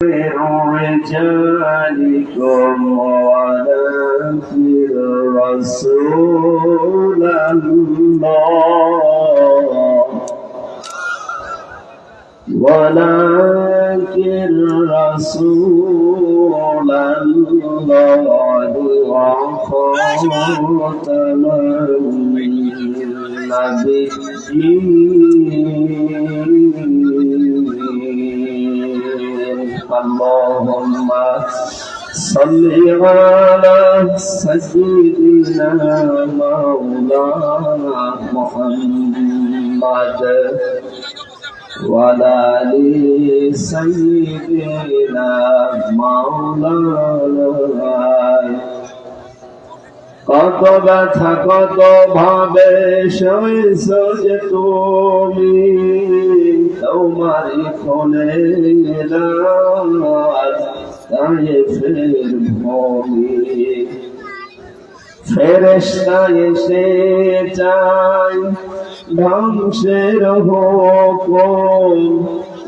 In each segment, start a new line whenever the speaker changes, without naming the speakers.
رجالكم ولكن رسول الله وخاتم النبيين اللهم صل على سيدنا مولانا محمد وعلى آل سيدنا مولانا কত ব্যথা কত ভাবে সইছ যে তুমি তোমারই ফোনে তায়েফের ভূমি ফেরেশতা এসে যায় ধ্বংসের হুকুম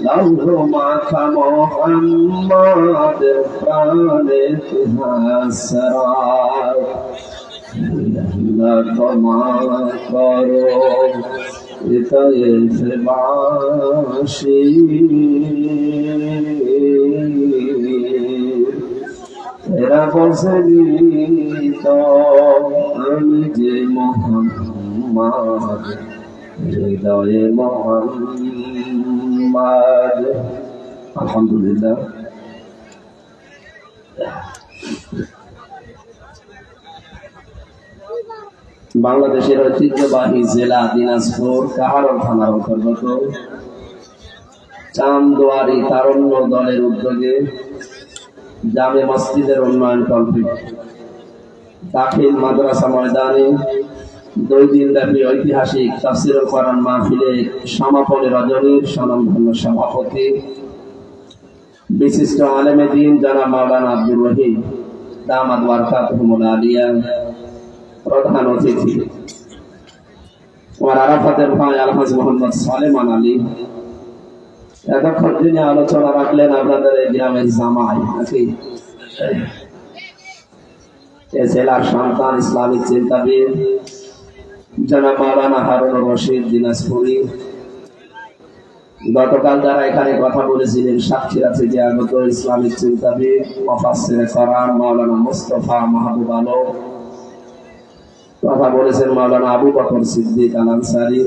লৌহ মাখা মোহাম্মদ প্রাণে হাসরাত ক্ষমা করো তায়েফবাসী এরা বসেনি তো আমি যে মোহাম্মদ হৃদয়ে মোহাম্মদ আলহামদুলিল্লাহ। বাংলাদেশের ঐতিহ্যবাহী জেলা দিনাজপুর কাহারোল থানার অন্তর্গত চান্দোয়ারি তারুণ্য দলের উদ্যোগে জামে মসজিদের উন্নয়ন কল্পে দাখিল মাদ্রাসা ময়দানে 2 দিনব্যাপী ঐতিহাসিক তাফসীরুল কোরআন মাহফিলের সমাপনী রজনীর স্বনামধন্য সভাপতি বিশিষ্ট আলেমে দ্বীন জনাব মাওলানা আব্দুর রহিম দামাত বারাকাতুহুল আলিয়া প্রধান অতিথি আমার আরাফাতের ভাই আলহাজ মোহাম্মদ সালেমান আলী এতক্ষণ তিনি আলোচনা রাখলেন আপনাদের এই গ্রামের জামাই নাকি এ জেলার সন্তান ইসলামিক চিন্তাবিদ জনাব মাওলানা হারুনুর রশিদ দিনাজপুরি। গতকাল যারা এখানে কথা বলেছিলেন সাক্ষী আছে যে আগত ইসলামিক চিন্তাবিদ মুফাসসিরে কোরআন মাওলানা মুস্তাফা মাহবুব আলম, কথা বলেছেন মাওলানা আবু বকর সিদ্দিক আল আনসারী।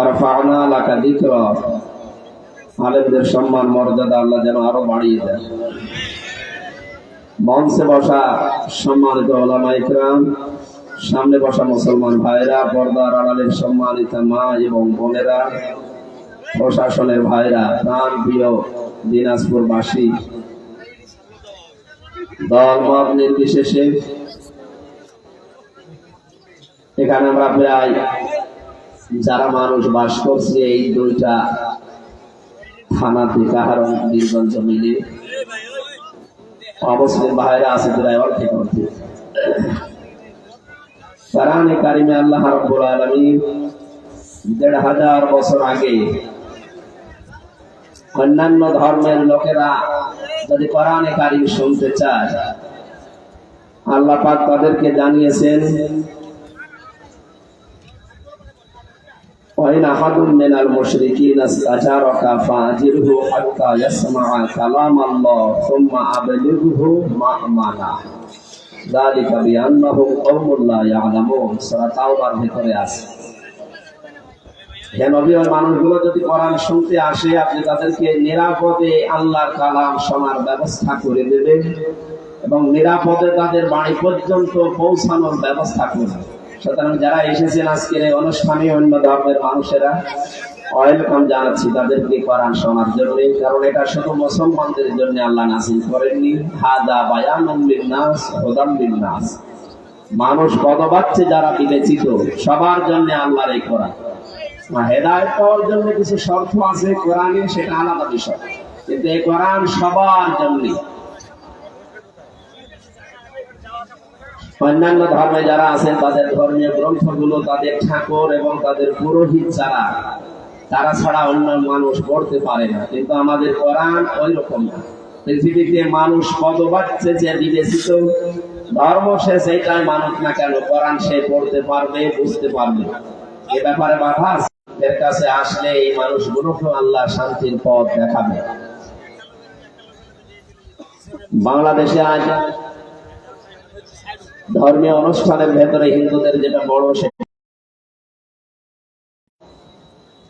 আরফা'না লাকা যিকরাক, আলেমদের সম্মান মর্যাদা আল্লাহ যেন আরো বাড়িয়ে দেন। মঞ্চে বসা সম্মানিত উলামায়ে কিরাম, সামনে বসা মুসলমান ভাইরা, পর্দার আড়ালের সম্মানিত মা এবং বোনেরা, প্রশাসনের ভাইরা, প্রাণ প্রিয় দিনাজপুরবাসী, দল মত নির্বিশেষে এখানে আমরা প্রায় যারা মানুষ বাস করছে এই 2টা থানাতে কাহারোল বীরগঞ্জ মিলে অমুসলিম ভাইরা আছে প্রায় অর্ধেক অর্ধেক। কোরআনে কারিমে আল্লাহ রাব্বুল আলামিন 1500 বছর আগে অন্যান্য ধর্মের লোকেরা যদি কোরআনে কারিম শুনতে চায় আল্লাহ পাক তাদেরকে জানিয়েছেন وإن أحد من المشركين استجارك فأجره حتى يسمع كلام الله ثم أبلغه مأمنا ذلك بأنهم قوم لا يعلمون। সূরা তাওবার ভিতরে আছে হে নবী, ওই মানুষগুলো যদি কোরআন শুনতে আসে আপনি তাদেরকে নিরাপদে আল্লাহর কালাম শোনার ব্যবস্থা করে দেবেন এবং নিরাপদে তাদের বাড়ি পর্যন্ত পৌঁছানোর ব্যবস্থা করবেন। সুতরাং যারা এসেছেন আজকের এই অনুষ্ঠানে অন্য ধর্মের মানুষেরা ওয়েলকাম জানাচ্ছি তাদেরকে কোরআন শোনার জন্য, কারণ এটা শুধু মুসলমানদের জন্য আল্লাহ নাযিল করেননি। হাদা বায়ানুন লিন-নাস হুদান লিন-নাস, মানুষ পদবাচ্চে যারা বিবেচিত সবার জন্য আল্লাহর এই কোরআন। হেদায়েত পাওয়ার জন্য কিছু শর্ত আছে কোরআনে, সেটা আলাদা বিষয়, কিন্তু এই কোরআন সবার জন্য। অন্যান্য ধর্মে যারা আছেন তাদের ধর্মীয় গ্রন্থগুলো, তাদের ঠাকুর এবং তাদের পুরোহিত যারা তারা ছাড়া অন্য মানুষ পড়তে পারে না, কিন্তু আমাদের কোরআন ওই রকম না। পৃথিবীতে মানুষ কত বাড়ছে যে বিবেচিত ধর্ম, সে সেটাই মানুষ না কেন, কোরআন সে পড়তে পারবে, বুঝতে পারবে। এ ব্যাপারে বাধা আছে। এর কাছে আসলে এই মানুষগুলোকে আল্লাহ শান্তির পথ দেখাবে। বাংলাদেশে আজ ধর্মীয় অনুষ্ঠানের ভেতরে হিন্দুদের যেটা বড়, সে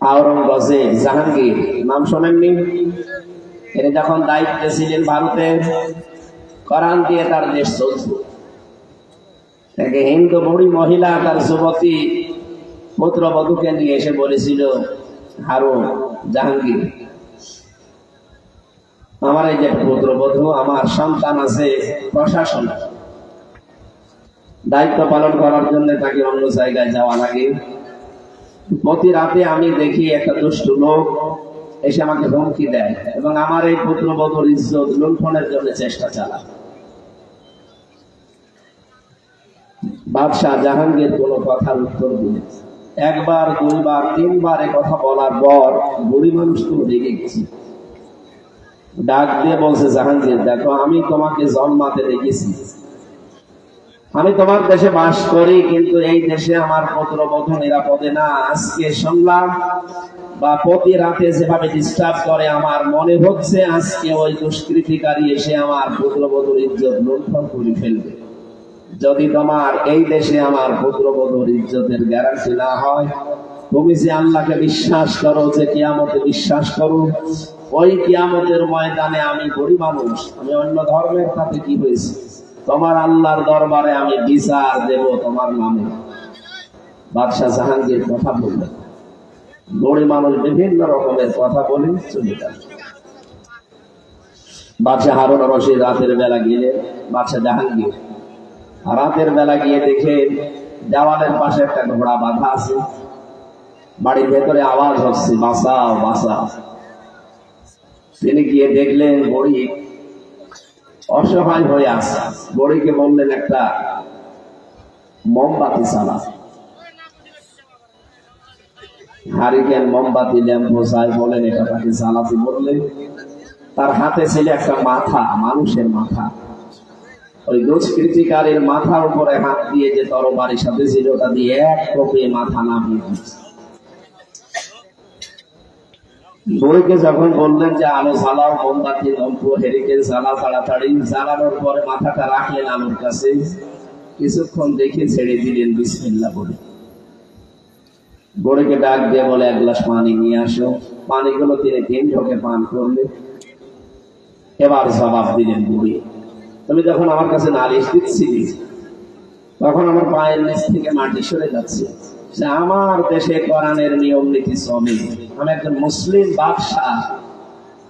আওরঙ্গজেব জাহাঙ্গীর নাম শোনেননি? এরা যখন দায়িত্বে ছিলেন ভারতে, কোরআন দিয়ে তার দেশ চলত। হিন্দু বুড়ি মহিলা তার যুবতী পুত্রবধূকে নিয়ে এসে বলেছিল, হারুন জাহাঙ্গীর, আমার এই যে পুত্রবধূ, আমার সন্তান আছে প্রশাসন, দায়িত্ব পালন করার জন্য তাকে অন্য জায়গায় যাওয়া লাগে। প্রতি রাতে আমি দেখি একটা দুষ্টু লোক এসে আমাকে হুমকি দেয় এবং আমার এই পুত্রবধূর ইজ্জত লুণ্ঠনের জন্য চেষ্টা চালায়। বাদশাহ জাহাঙ্গীর কোন কথার উত্তর দিলেন। একবার, দুইবার, তিনবার এ কথা বলার পর বুড়ি মানুষ তো রেগে গেছে। ডাক দিয়ে বলছে, জাহাঙ্গীর দেখো, আমি তোমাকে জন্মাতে দেখেছি, আমি তোমার দেশে বাস করি, কিন্তু এই দেশে আমার পুত্রবধূ নিরাপদে না। আজকে শুনলাম বা প্রতি রাতে যেভাবে ডিস্টার্ব করে, আমার মনে হচ্ছে আজকে ওই দুষ্কৃতিকারী এসে আমার পুত্রবধূর ইজ্জত লুণ্ঠন করে ফেলবে। যদি তোমার এই দেশে আমার পুত্রবধূর ইজ্জতের গ্যারান্টি না হয়, তুমি যে আল্লাহকে বিশ্বাস করো, যে কিয়ামতে বিশ্বাস করো, ওই কিয়ামতের ময়দানে আমি গরিব মানুষ, আমি অন্য ধর্মের সাথে কি হয়েছে, তোমার আল্লাহর দরবারে আমি বিচার দেব তোমার নামে। বাদশাহ জাহাঙ্গীর কথা বললেন। গরিব মানুষ বিভিন্ন রকমের কথা বলে চলে যান। বাদশাহ হারুন রশিদ রাতের বেলা গেলেন। বাদশাহ জাহাঙ্গীর রাতের বেলা গিয়ে দেখে দেওয়ালের পাশে একটা ঘোড়া বাঁধা আছে। বাড়ির ভেতরে আওয়াজ হচ্ছে, বাঁচাও বাঁচাও। তিনি গিয়ে দেখলেন বুড়ি অসহায় হয়ে আছে। বুড়িকে বললেন, একটা মোমবাতি চালা। হারিকেন, মোমবাতি, ল্যাম্পো চাই বলেন, এটা তাকে জ্বালাতে বললে। তার হাতে ছিল একটা মাথা, মানুষের মাথা। ওই দুষ্কৃতিকারীর মাথার উপরে হাত দিয়ে যে তরবারির সাথে ছিল, ওটা দিয়ে এক কোপে মাথা নামিয়ে দিচ্ছে। বুড়িকে যখন বললেন যে আলো জ্বালাও, মোমবাতি, লম্পো, হেরিকেন জ্বালা, তাড়াতাড়ি জ্বালানোর পরে মাথাটা রাখলেন আলোর কাছে, কিছুক্ষণ দেখে ছেড়ে দিলেন বিসমিল্লাহ বলে। বুড়িকে ডাক দিয়ে বলে, এক গ্লাস পানি নিয়ে আসো। পানিগুলো তিনি 3 ঢোকে পান করলে। এবার জবাব দিলেন, বুড়ি, তুমি যখন আমার কাছে নালিশ দিচ্ছিলি, তখন আমার পায়ের নিচ থেকে মাটি সরে যাচ্ছে। আমার দেশে কোরআনের নিয়ম নীতি চলে, আমি একজন মুসলিম বাদশাহ,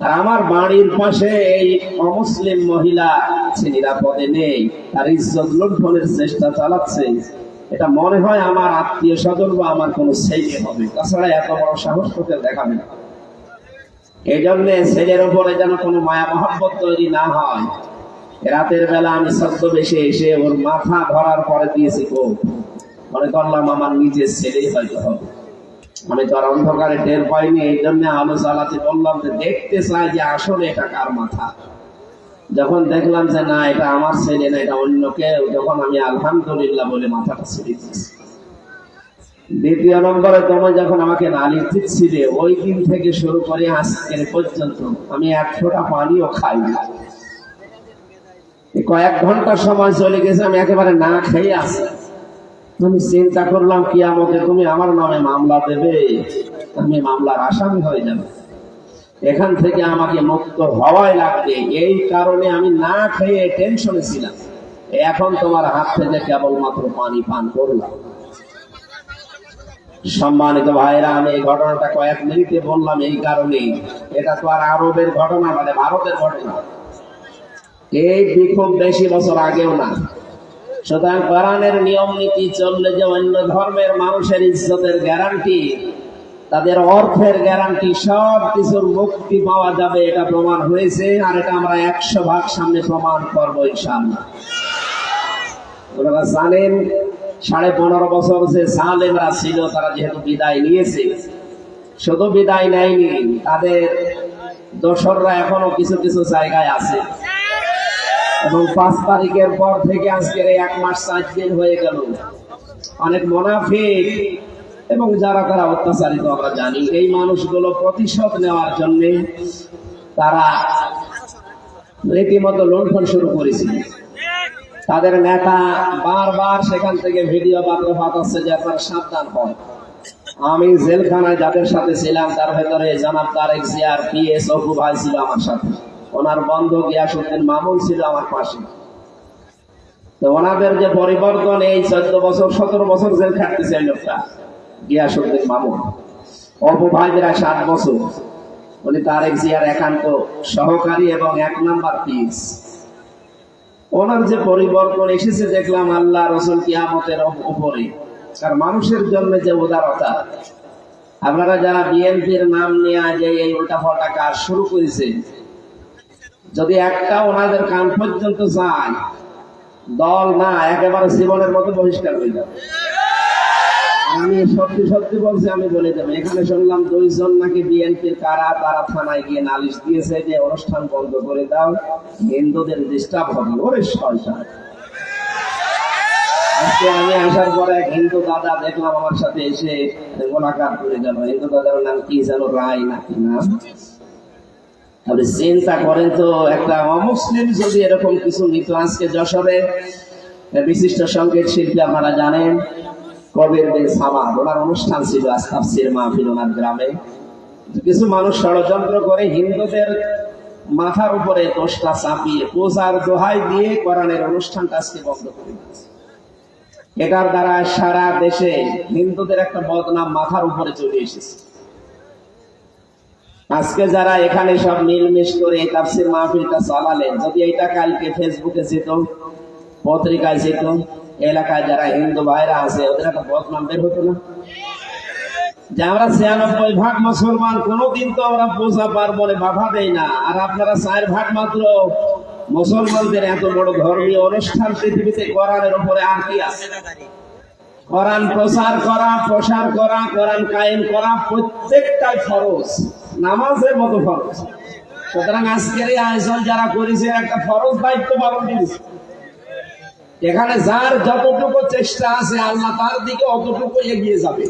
আর আমার বাড়ির পাশে এই অমুসলিম মহিলা সে নিরাপদে নেই, তার ইজ্জত লুণ্ঠনের চেষ্টা চালাচ্ছে। এটা মনে হয় আমার আত্মীয় স্বজন বা আমার কোন ছেলে হবে, তাছাড়া এত বড় সাহস তোকে দেখাবে না। এই জন্য ছেলের উপরে যেন কোনো মায়া মহব্বত তৈরি না হয়। রাতের বেলা আমি ছদ্মবেশে এসে ওর মাথা ধরার পরে দিয়েছি কোপ। মনে করলাম আমার নিজের ছেলেই হয়তো হবে। আমি তো আর অন্ধকারে টের পাইনি, এই জন্য আলো জ্বালাতে বললাম, যে দেখতে চাই যে আসলে এটা কার মাথা। যখন দেখলাম যে না, এটা আমার ছেলে না, এটা অন্য কেউ, তখন আমি আলহামদুলিল্লাহ বলে মাথাটা ছেড়ে দিয়েছি। দ্বিতীয় নম্বরে, তুমি যখন আমাকে নালিশ দিচ্ছিলে, ওই দিন থেকে শুরু করে আজকের পর্যন্ত আমি 1 ফোঁটা পানিও খাই না। কয়েক ঘন্টা সময় চলে গেছে, আমি একেবারে না খেয়ে আছি। আমি চিন্তা করলাম, কিয়ামতে তুমি আমার নামে মামলা দেবে, আমি মামলার আসামি হয়ে যাব। এখান থেকে আমাকে মুক্ত হওয়াই লাগবে। এই কারণে আমি না খেয়ে টেনশনে ছিলাম। এখন তোমার হাত থেকে কেবলমাত্র পানি পান করলাম। সম্মানিত ভাইরা, আমি এই ঘটনাটা কয়েক মিনিটে বললাম এই কারণে, এটা তো আর আরবের ঘটনা, মানে ভারতের ঘটনা। এই খুব বেশি বছর আগেও না। সুতরাং কোরআনের নিয়ম নীতি চললে যে অন্য ধর্মের মানুষের ইজ্জতের গ্যারান্টি, তাদের অর্থের গ্যারান্টি, সব কিছুর মুক্তি পাওয়া যাবে, এটা প্রমাণ হয়েছে। আর এটা আমরা 100 ভাগ সামনে প্রমাণ করবো ইনশাআল্লাহ। ওনারা জানেন 15.5 বছর যে সালেমরা ছিল, তারা যেহেতু বিদায় নিয়েছে, শুধু বিদায় নেয়নি, তাদের দোসররা এখনো কিছু কিছু জায়গায় আছে। এবং 5 তারিখের পর থেকে আজকের 1 মাস 4 দিন হয়ে গেল, অনেক মুনাফিক এবং যারা তারা অত্যাচারিত আমরা জানি, এই মানুষগুলো প্রতিশোধ নেওয়ার জন্য তারা রীতিমতো লুণ্ঠন শুরু করেছিল। তাদের নেতা বারবার সেখান থেকে ভিডিও বার্তা পাঠাচ্ছে যে আপনারা সাবধান হন। আমি জেলখানায় যাদের সাথে ছিলাম তার ভেতরে জনাব তারেক জিয়ার পিএস অপু ভাই ছিল আমার সাথে, ওনার বন্ধু গিয়াসউদ্দিন মামুন ছিল আমার পাশে। তো ওনাদের যে পরিবর্তন, এই 14 বছর 17 বছর জেল খাটতেছে লোকটা গিয়াসউদ্দিন মামুন, অপু ভাইদেরা 7 বছর। উনি তারেক জিয়ার একান্ত সহকারী এবং 1 নাম্বার পিএস। ওনার যে পরিবর্তন এসেছে দেখলাম আল্লাহ রসুল কিয়ামতের উপরে, আর মানুষের জন্য যে উদারতা। আপনারা যারা বিএনপির নাম নিয়ে যে এই উল্টাপাল্টা কাজ শুরু করেছে, যদি একটা ওনাদের কান পর্যন্ত যায়, দল না একেবারে জীবনের মতো বহিষ্কার হয়ে যাবে। আমি সত্যি সত্যি বলছি, আমি বলে দেবো। এখানে শুনলাম 2 জন নাকি বিএনপির কারা তারা থানায় গিয়ে নালিশ দিয়েছে যে অনুষ্ঠান বন্ধ করে দাও, হিন্দুদের ডিস্টার্ব হবে। ওরে শয়তান! আজকে আমি আসার পরে এক হিন্দু দাদা দেখলাম আমার সাথে এসে মোলাকাত করে গেল। হিন্দু দাদার নাম কি যেন, রায় নাকি নাম। আপনি চিন্তা করেন তো, একটা অমুসলিম যদি এরকম কিছু নিত। আজকে যশোরে বিশিষ্ট সংগীত শিল্পী আপনারা জানেন কবির বিন সামাদ, ওনার অনুষ্ঠান ছিল আজ তাফসীর মাহফিল ওনার গ্রামে। কিছু মানুষ ষড়যন্ত্র করে হিন্দুদের মাথার উপরে দোষটা চাপিয়ে পূজার দোহাই দিয়ে কোরআনের অনুষ্ঠানটা আজকে বন্ধ করে দিয়েছে। এটার দ্বারা সারা দেশে হিন্দুদের একটা বদনাম মাথার উপরে চলে এসেছে। আজকে যারা এখানে সব মিলমিশ করে এই তাফসীর মাহফিলটা চালালেন, যদি এটা কালকে ফেসবুকে যেত, পত্রিকায় যেত, এলাকায় যারা হিন্দু ভাইরা আছে ওদের একটা বদনাম বের হতো না? যে আমরা 96% মুসলমান, কোনোদিন তো আমরা পূজা পার্বণে বাধা দেই না, আর আপনারা 4% মাত্র মুসলমানদের এত বড় ধর্মীয় অনুষ্ঠান পৃথিবীতে কোরআনের উপরে আর কি আছে? কোরআন প্রচার করা, প্রসার করা, কোরআন কায়েম করা প্রত্যেকটাই ফরজ, নামাজের মতো ফরজ। সুতরাং আজকের এই আয়োজন যারা করেছে একটা ফরজ দায়িত্ব পালন করেছে। এখানে যার যতটুকু চেষ্টা আছে আল্লাহ তার দিকে অতটুকু এগিয়ে যাবে।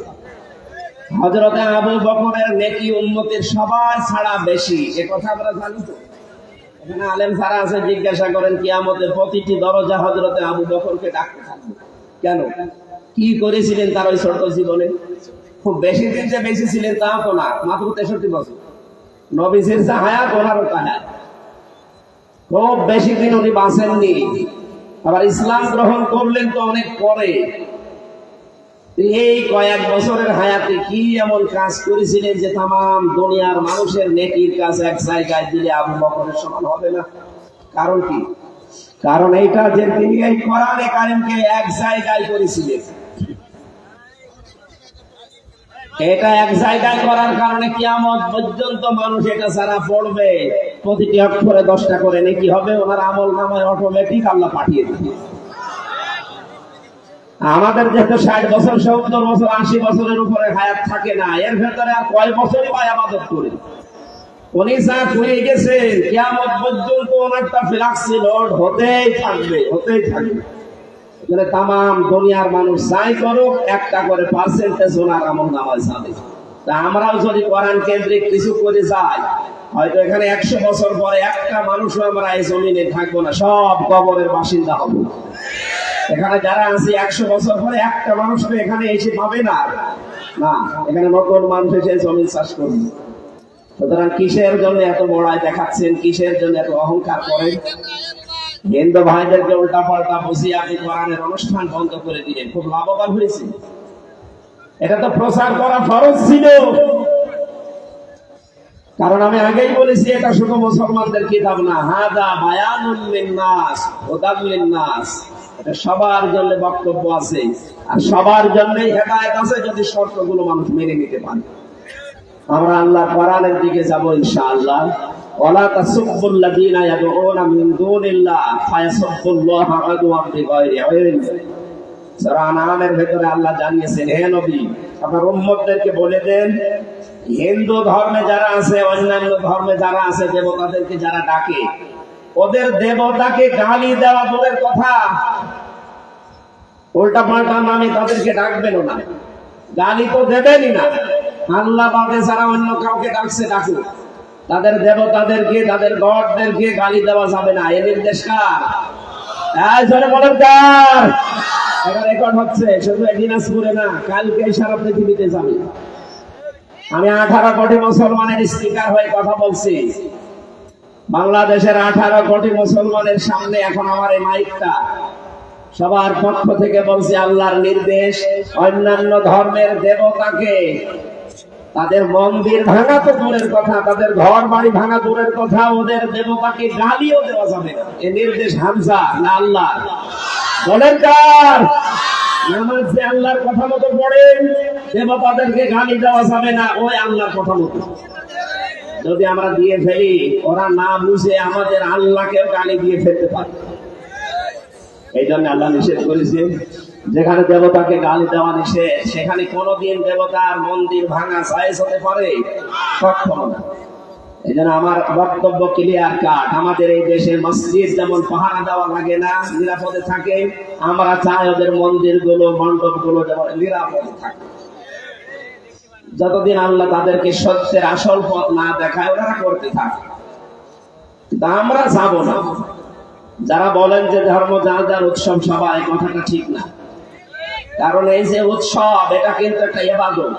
হযরতে আবু বকরের নেকি উম্মতের সবার ছাড়া বেশি, এ কথা আমরা জানি তো। এখানে আলেম যারা আছে জিজ্ঞাসা করেন কিয়ামতে প্রতিটি দরজা হযরতে আবু বকরকে ডাকতে থাকবে। কেন? কি করেছিলেন তার ওই ছোট জীবনে? খুব বেশি দিন যে বেশি ছিলেন তা তো না, মাত্র 63 বছর। নবীজির যা হায়াত ওনারও তা হায়াত, খুব বেশি দিন উনি বাঁচেননি। আবার ইসলাম গ্রহণ করলেন তো অনেক পরে। এই কয়েক বছরের হায়াতে কি এমন কাজ করেছিলেন যে তাম দুনিয়ার মানুষের নেকির কাজ এক জায়গায় দিলে আবু বকরের সমান হবে না? কারণ কি? কারণ এইটা যে তিনি এই কোরআনে কারিমকে এক জায়গায় করেছিলেন, এটা এক জায়গায় করার কারণে কিয়ামত পর্যন্ত মানুষ এটা ছাড়া পড়বে, প্রতিটি অক্ষরে 10টা করে নেকি হবে, ওনার আমল নামায় অটোমেটিক আল্লাহ পাঠিয়ে দিবে। আমাদের যেহেতু 60 বছর 70 বছর 80 বছরের উপরে হায়াত থাকে না, এর ভেতরে আর কয় বছরই বা ইবাদত করে। উনি যা করে গেছেন কিয়ামত পর্যন্ত ওনারটা ফ্লাক্সি লোড হতেই থাকবে, হতেই থাকবে। এখানে তাম দুনিয়ার মানুষ যাই করুক একটা করে পার্সেন্টেজ ওনার আমল নামায় যাবে। তা আমরাও যদি কোরআন কেন্দ্রিক কিছু করে যাই, হয়তো এখানে 100 বছর পরে একটা মানুষও আমরা এই জমিনে থাকবো না, সব কবরের বাসিন্দা হবো। এখানে যারা আছে 100 বছর পরে একটা মানুষ তো এখানে এসে পাবে না, না, এখানে নতুন মানুষ এসে জমি চাষ করবে। সুতরাং কিসের জন্য এত বড়াই দেখাচ্ছেন, কিসের জন্য এত অহংকার করেন? হিন্দু ভাইদেরকে উল্টা পাল্টা বুঝিয়ে আপনি কোরআনের অনুষ্ঠান বন্ধ করে দিলেন, খুব লাভবান হয়েছে। এটা তো প্রচার করা ফরজ ছিল, কারণ আমি আগেই বলেছি এটা শুধু মুসলমানদের কিতাব না, হাদা বায়ানুল লিন্নাস হুদাল লিন্নাস, এটা সবার জন্য বক্তব্য আছে, আর সবার জন্যই হেদায়েত আছে যদি শর্তগুলো মানুষ মেনে নিতে পারে। আমরা আল্লাহ কোরআনের দিকে যাব ইনশাআল্লাহ। ওয়ালা তাসুবুল্লাযীনা ইয়াদউনা মিন দুনিল্লাহ ফায়াসুবুল্লাহা আদওয়ান বিগাইরি ইলম। সূরা আনআমের ভিতরে আল্লাহ জানিয়েছেন, হে নবী আপনার উম্মতদেরকে বলে দেন হিন্দু ধর্মে যারা আছে, অন্যান্য ধর্মে যারা আছে, দেবতাদেরকে যারা ডাকে, ওদের দেবতাকে গালি দেওয়া দূরের কথা, উল্টা পাল্টা নামে তাদেরকে ডাকবেনও না, গালি তো দেবেনই না। আল্লাহ বাদে যারা অন্য কাউকে ডাকছে ডাকুক, তাদের দেবতাদেরকে, তাদের গডদেরকে গালি দেওয়া যাবে না। এ নির্দেশ কার? বলেন কার? এটা রেকর্ড হচ্ছে, শুধু দিনাজপুরে না, কালকে সারা পৃথিবীতে যাবে। আমি 18 কোটি মুসলমানের স্পিকার হয়ে কথা বলছি। বাংলাদেশের 18 কোটি মুসলমানের সামনে এখন আমার এই মাইকটা, সবার পক্ষ থেকে বলছি, আল্লাহর নির্দেশ, অন্যান্য ধর্মের দেবতাকে, তাদের মন্দির ভাঙা তো দূরের কথা, তাদের ঘর বাড়ি ভাঙা দূরের কথা, ওদের দেবতাকে গালিও দেওয়া যাবে না। এই নির্দেশ হামজা না আল্লাহ? বলেন কার? নামাজ যে আল্লাহর কথা মতো পড়েন, দেবতাদেরকে গালি দেওয়া যাবে না, ওই আল্লাহর কথা মতো। যদি আমরা দিয়ে ফেলি, ওরা না বুঝে আমাদের আল্লাহকেও গালি দিয়ে ফেলতে পারে। এই জন্য আল্লাহ নিষেধ করেছে, যেখানে দেবতাকে গালি দেওয়া নিষেধ, সেখানে কোনোদিন দেবতার মন্দির ভাঙা জায়েজ হতে পারে? কখনো না। এই জন্য আমার বক্তব্য ক্লিয়ার কাট। আমাদের এই দেশে মসজিদ যেমন পাহারা দেওয়া লাগে না, নিরাপদে থাকে, আমরা চাই ওদের মন্দিরগুলো, মণ্ডপগুলো যেমন নিরাপদে থাকে। যতদিন আল্লাহ তাদেরকে সত্যের আসল পথ না দেখায়, ওরা করতে থাকে, কিন্তু আমরা যাব না। যারা বলেন যে ধর্ম যার যার উৎসব সবাই, কথাটা ঠিক না। কারণ এই যে উৎসব, এটা কিন্তু একটা ইবাদত।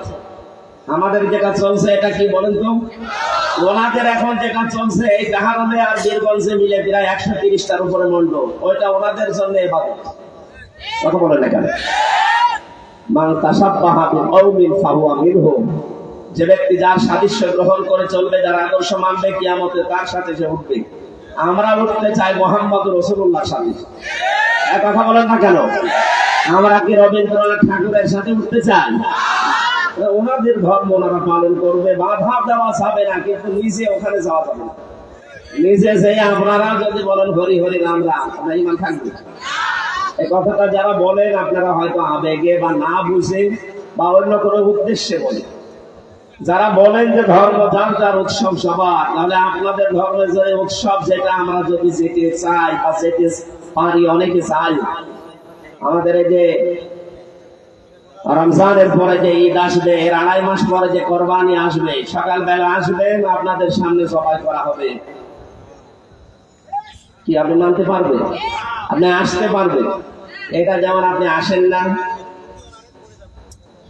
আমাদের যেটা চলছে এটা কি বলেন তো? ওনাদের এখন যেটা চলছে, এই জাহারমে আর বীরগঞ্জে মিলে প্রায় 130টার উপরে মণ্ডপ, ওইটা ওনাদের জন্য ইবাদত। কথা বলেন না কেন? মান তাশাব্বাহা বিকওমিন ফাহুয়া মিনহুম। যে ব্যক্তি যার সাদৃশ্য গ্রহণ করে চলবে, যার আদর্শ মানবে, কিয়ামতে তার সাথে সে উঠবে। আমরা উঠতে চাই মুহাম্মদ রাসূলুল্লাহর সাথে। এক কথা বলেন না কেন? আমরা কি রবীন্দ্রনাথ ঠাকুরের সাথে উঠতে চাই? ওনাদের ধর্ম ওনারা পালন করবে, বাধা দেওয়া যাবে না, কিন্তু নিজে ওখানে যাওয়া যাবে না। নিজে যে আপনারা যদি বলেন হরি হরি রাম রাম, আপনার ইমান থাকবে। এই কথাটা যারা বলেন, আপনারা হয়তো আবেগে বা না বুঝে বা অন্য কোনো উদ্দেশ্যে বলেন। যারা বলেন যে ধর্ম যার যার উৎসব সবার, তাহলে আপনাদের ধর্মের যে উৎসব, যেটা আমরা যদি যেতে চাই বা যেতে পারি, অনেকে চাই, আমাদের এই যে রমজানের পরে যে ঈদ আসবে, এর 2.5 মাস পরে যে কোরবানি আসবে, সকালবেলা আসবেন, আপনাদের সামনে সবাই করা হবে। কি আপনি মানতে পারবেন? আপনি আসতে পারবেন? এটা যেমন আপনি আসেন না।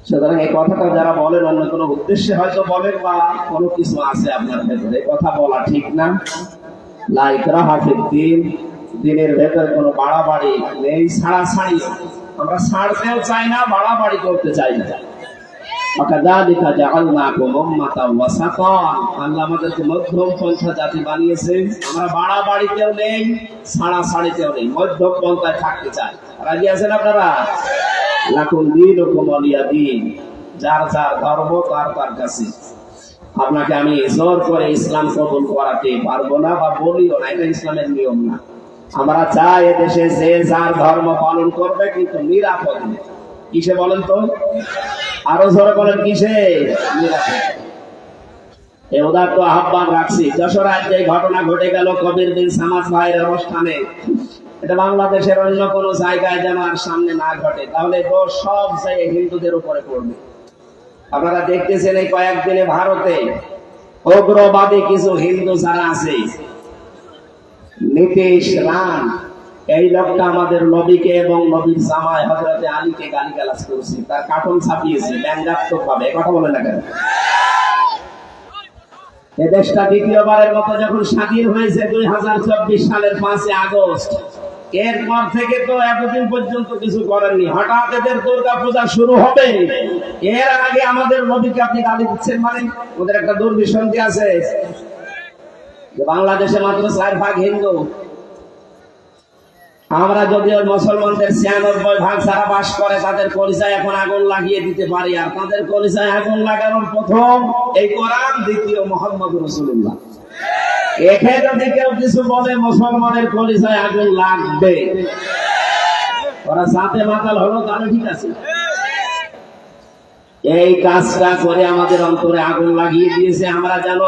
সুতরাং এই কথাটা যারা বলেন, অন্য কোনো উদ্দেশ্যে হয়তো বলেন বা কোনো কিছু আছে আপনার ভেতরে, কথা বলা ঠিক না। লা ইকরাহা ফিদ্দীন, দিনের ভেতরে কোনো বাড়াবাড়ি নেই, ছাড়াছাড়ি। আমরা ছাড়তেও চাই না, বাড়াবাড়ি করতে চাই না। ওয়াকাযালিকা জাআলনাকুম উম্মাতান ওয়াসাতান, আল্লাহ আমাদেরকে মধ্যম পন্থা জাতি বানিয়েছে। আমরা বাড়াবাড়িতেও নেই, ছাড়াছাড়িতেও নেই, মধ্যম পন্থায় থাকতে চাই। রাজি আছেন আপনারা? লাকুম দীনুকুম ওয়ালিয়া দীন, যার যার ধর্ম তার তার কাছে। আপনাকে আমি জোর করে ইসলাম কবুল করাতে পারবো না বা বলিও না, এটা ইসলামের নিয়ম না। আমরা চাই এদেশে যে যার ধর্ম পালন করবে, কিন্তু নিরাপদে। কিসে বলেন তো? আরো জোরে বলেন, কিসে? নিরাপদে। এই উদাত্ত আহ্বান রাখছি। যশোরায় যে ঘটনা ঘটে গেল কবির বিন সামাদ ভাইয়ের অনুষ্ঠানে, এটা বাংলাদেশের অন্য কোনো জায়গায় যেন আর সামনে না ঘটে, তাহলে দোষ সব জায়গায় হিন্দুদের উপরে পড়বে। আপনারা দেখতেছেন এই কয়েকদিনে ভারতে উগ্রবাদী কিছু হিন্দু যারা আছে, নীতিশ রান, এই লোকটা আমাদের নবীকে এবং নবীর জামাই হযরতে আলীকে গালিগালাজ করেছে, তার কার্টুন ছাপিয়েছে ব্যঙ্গাত্মক ভাবে। কথা বলে না কেন? এ দেশটা দ্বিতীয়বারের মতো যখন স্বাধীন হয়েছে 2024 সালের 5 আগস্ট, এরপর থেকে তো এতদিন পর্যন্ত কিছু করেননি। হঠাৎ এদের দুর্গা পূজা শুরু হবে, এর আগে আমাদের নবীকে আপনি গালি দিচ্ছেন। মানে ওদের একটা দুর্বিসন্ধি আছে, বাংলাদেশে মাত্র 4% হিন্দু। আমরা যদি ওই মুসলমানদের 96% যারা বাস করে, তাদের কলিজায় এখন আগুন লাগিয়ে দিতে পারি। আর তাদের কলিজায় আগুন লাগানোর প্রথম এই কোরআন, দ্বিতীয় মুহাম্মদ রাসূলুল্লাহ। এখানে যদি কেউ কিছু বলে, মুসলমানের কলিজায় আগুন লাগবে। ওরা জাতে মাতাল হলো, তাহলে ঠিক আছে। এই কাজটা করে আমাদের অন্তরে আগুন লাগিয়ে দিয়েছে। আমরা যেন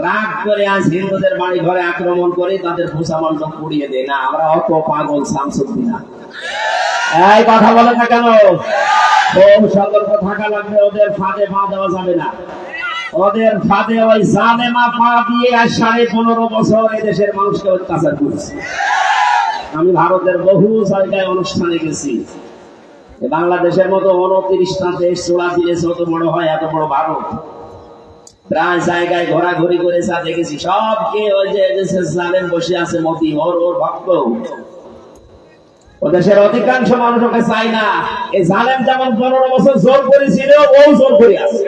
রাগ করে আজ হিন্দুদের বাড়ি ঘরে আক্রমণ করে তাদের ভূষা মণ্ডপ পুড়িয়ে দেয় না। আমরা অত পাগল শামসুদ্দিন না। এই কথা বলে না কেন? খুব সতর্ক থাকা লাগবে। ওদের ফাঁদে পা দেওয়া যাবে না। ওদের ফাঁদে ওই জালেমা পা দিয়ে আর 15.5 বছর এদেশের মানুষকে অত্যাচার করেছে। আমি ভারতের বহু জায়গায় অনুষ্ঠানে গেছি। বাংলাদেশের মতো 29টা দেশ চোরা দিলে যত বড় হয় এত বড় ভারত। প্রায় জায়গায় ঘোরাঘুরি করে যা দেখেছি সবকে ওই যে জালেম বসে আছে মতি ওর ভক্ত। ও দেশের অধিকাংশ মানুষ ওকে চায় না। এই জালেম যেমন 15 বছর জোর করেছিল ও জোর করে আছে।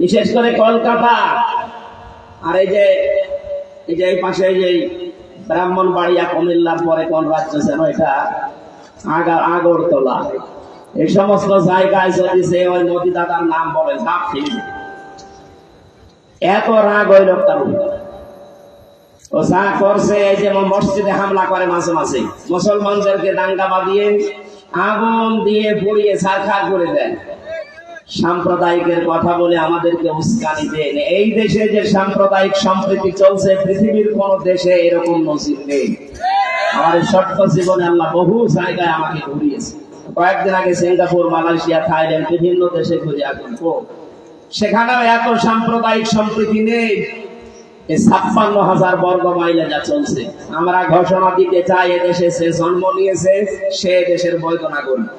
বিশেষ করে কলকাতা আর এই যে এই পাশে যে ব্রাহ্মণবাড়িয়া কুমিল্লার পরে কোন রাজ্য যেন এটা আগরতলা, এই সমস্ত জায়গায় যদি সে ওই মোদি দাদার নাম বলে ঝাঁপ ফেলবে। এত রাগ ওই লোকটার ও যা করছে। এই যে মসজিদে হামলা করে মাঝে মাঝে, মুসলমানদেরকে দাঙ্গা বাঁধিয়ে আগুন দিয়ে পুড়িয়ে ছারখার করে দেয়। সাম্প্রদায়িকের কথা বলে আমাদেরকে উস্কানি দেন। এই দেশে যে সাম্প্রদায়িক সম্প্রীতি চলছে পৃথিবীর কোন দেশে এরকম নজির নেই। আমার ছোট্ট জীবনে আল্লাহ বহু জায়গায় আমাকে ঘুরিয়েছে। কয়েকদিন আগে সিঙ্গাপুর, মালয়েশিয়া, থাইল্যান্ড বিভিন্ন দেশে ঘুরে আসুন, সেখানেও এত সাম্প্রদায়িক সম্প্রীতি নেই। 56,000 বর্গ মাইলে যা চলছে। আমরা ঘোষণা দিতে চাই এদেশে সে জন্ম নিয়েছে সে দেশের বৈধ নাগরিক।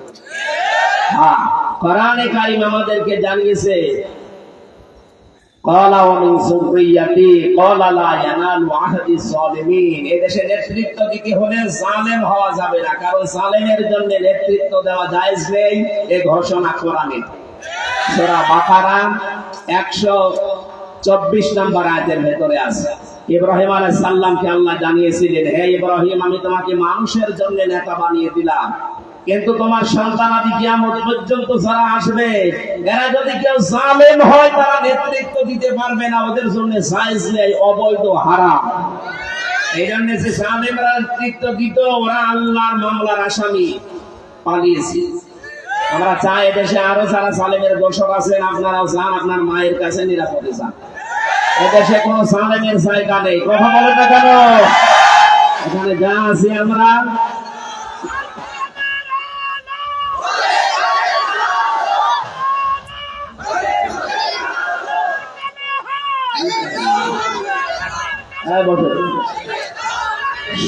কোরআনে কারীম আমাদেরকে জানিয়েছে ক্বালা ওয়া মিন যুররিয়াতি ক্বালা লা ইয়ানালু আহদি যালিমিন। এই দেশে নেতৃত্ব দিতে হলে জালেম হওয়া যাবে না, কারণ জালেমের জন্য নেতৃত্ব দেওয়া জায়েজ নেই। এই ঘোষণা কোরআনে সূরা বাকারা 124 নম্বর আয়াতের ভেতরে আছে। ইব্রাহিম আলাইহিস সালামকে আল্লাহ জানিয়েছিলেন, হে ইব্রাহিম, আমি তোমাকে মানুষের জন্য নেতা বানিয়ে দিলাম, কিন্তু তোমার সন্তানাদি কিয়ামত পর্যন্ত যারা আসবে এরা যদি কেউ জালেম হয় তারা নেতৃত্ব দিতে পারবে না। ওদের জন্য জায়েজ নেই, অবৈধ, হারাম। এই জন্য যে জালেমরা নেতৃত্ব দিত ওরা আল্লাহর মামলার আসামি, পালিয়েছে। আমরা চাই এদেশে আরো যারা জালেমের দোষর আছেন আপনারাও যান, আপনার মায়ের কাছে নিরাপদে যান। এদেশে কোনো জালেমের জায়গা নেই। কথা বলে না কেন? এখানে যা আছি আমরা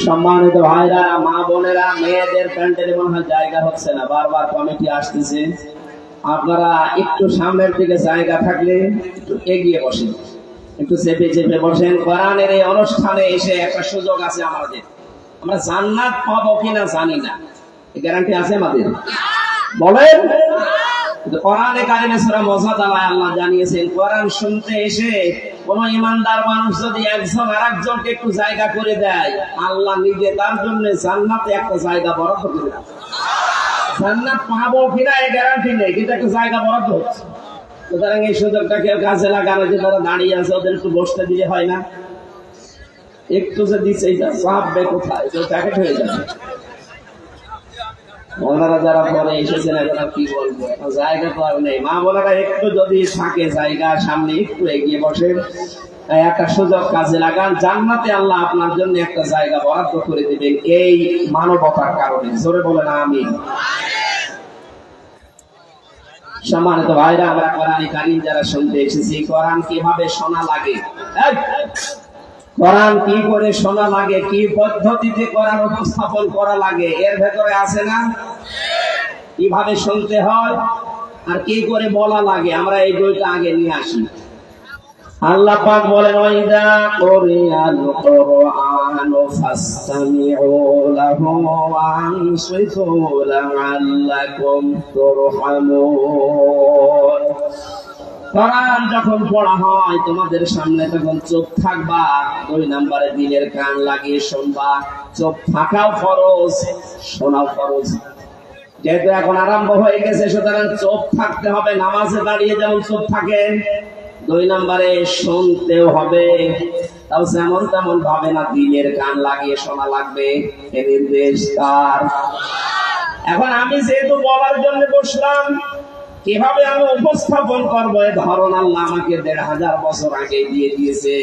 সম্মানিত ভাইরা, মা বোনেরা, মেয়েদের প্যান্টের মনে হয় জায়গা হচ্ছে না, বারবার কমিটি আসতেছে। আপনারা একটু সামনের দিকে জায়গা থাকলে একটু এগিয়ে বসেন, একটু চেপে চেপে বসেন। কোরআনের এই অনুষ্ঠানে এসে একটা সুযোগ আছে আমাদের। আমরা জান্নাত পাবো কিনা জানি না, গ্যারান্টি আছে আমাদের? বলেন। কোরআনে কারিমে সূরা মুজাদালায় আল্লাহ জানিয়েছেন, কোরআন শুনতে এসে কোন ইমানদার মানুষ যদি একজন আরেকজনকে একটু জায়গা করে দেয়, আল্লাহ নিজে তার জন্য জান্নাতে একটা জায়গা বরাদ্দ করে দেন। জান্নাত পাবো কিনা এই গ্যারান্টি নেই, কিন্তু একটা জায়গা বরাদ্দ হচ্ছে। সুতরাং এই সুযোগটা কেউ কাজে লাগানো, যে তারা দাঁড়িয়ে আছে ওদের একটু বসতে দিলে হয় না? একটু যে দিচ্ছে চাপবে কোথায়, প্যাকেট হয়ে যাবে। ওনারা যারা পরে এসেছেন এখন কি বলবো, জায়গা তো আর নেই। মা বোনেরা একটু যদি থাকে জায়গা, সামনে একটু এগিয়ে বসেন, একটা সুযোগ কাজে লাগান। জান্নাতে আল্লাহ আপনার জন্য একটা জায়গা বরাদ্দ করে দিবেন এই মানবতার কারণে। জোরে বলেন আমিন। সম্মানিত ভাইরা, আমরা কোরআনে কারীম যারা শুনতে এসেছি, কোরআন কিভাবে শোনা লাগে, কোরআন কি করে শোনা লাগে, কি পদ্ধতিতে কোরআন উপস্থাপন করা লাগে, এর ভেতরে আছে না? কিভাবে শুনতে হয় আর কি করে বলা লাগে, আমরা এই দুইটা আগে নিয়ে আসি। আল্লাহ পাক বলেন, ওয়াইদা কুরিয়াল কুরআনু ফাসতামিউ লাহু ওয়া আনসিতু লাআল্লাকুম তুরহামুন। কোরআন যখন পড়া হয় তোমাদের সামনে তখন চুপ থাকবা। 2 নম্বরে দিলের কান লাগিয়ে শুনবা। চুপ থাকাও ফরজ, শোনাও ফরজ। যেহেতু এখন আরম্ভ হয়ে গেছে সুতরাং চুপ থাকতে হবে। নামাজে দাঁড়িয়ে যেমন চুপ থাকেন, 2 নম্বরে শুনতেও হবে। তাও যেমন তেমন ভাবে না, দিলের কান লাগিয়ে শোনা লাগবে। এ নির্দেশ কার? এখন আমি যেহেতু বলার জন্য বসলাম, কিভাবে আমি উপস্থাপন করবো এ ধরন আল্লাহ আমাকে ১৫০০ বছর আগে দিয়ে দিয়েছে।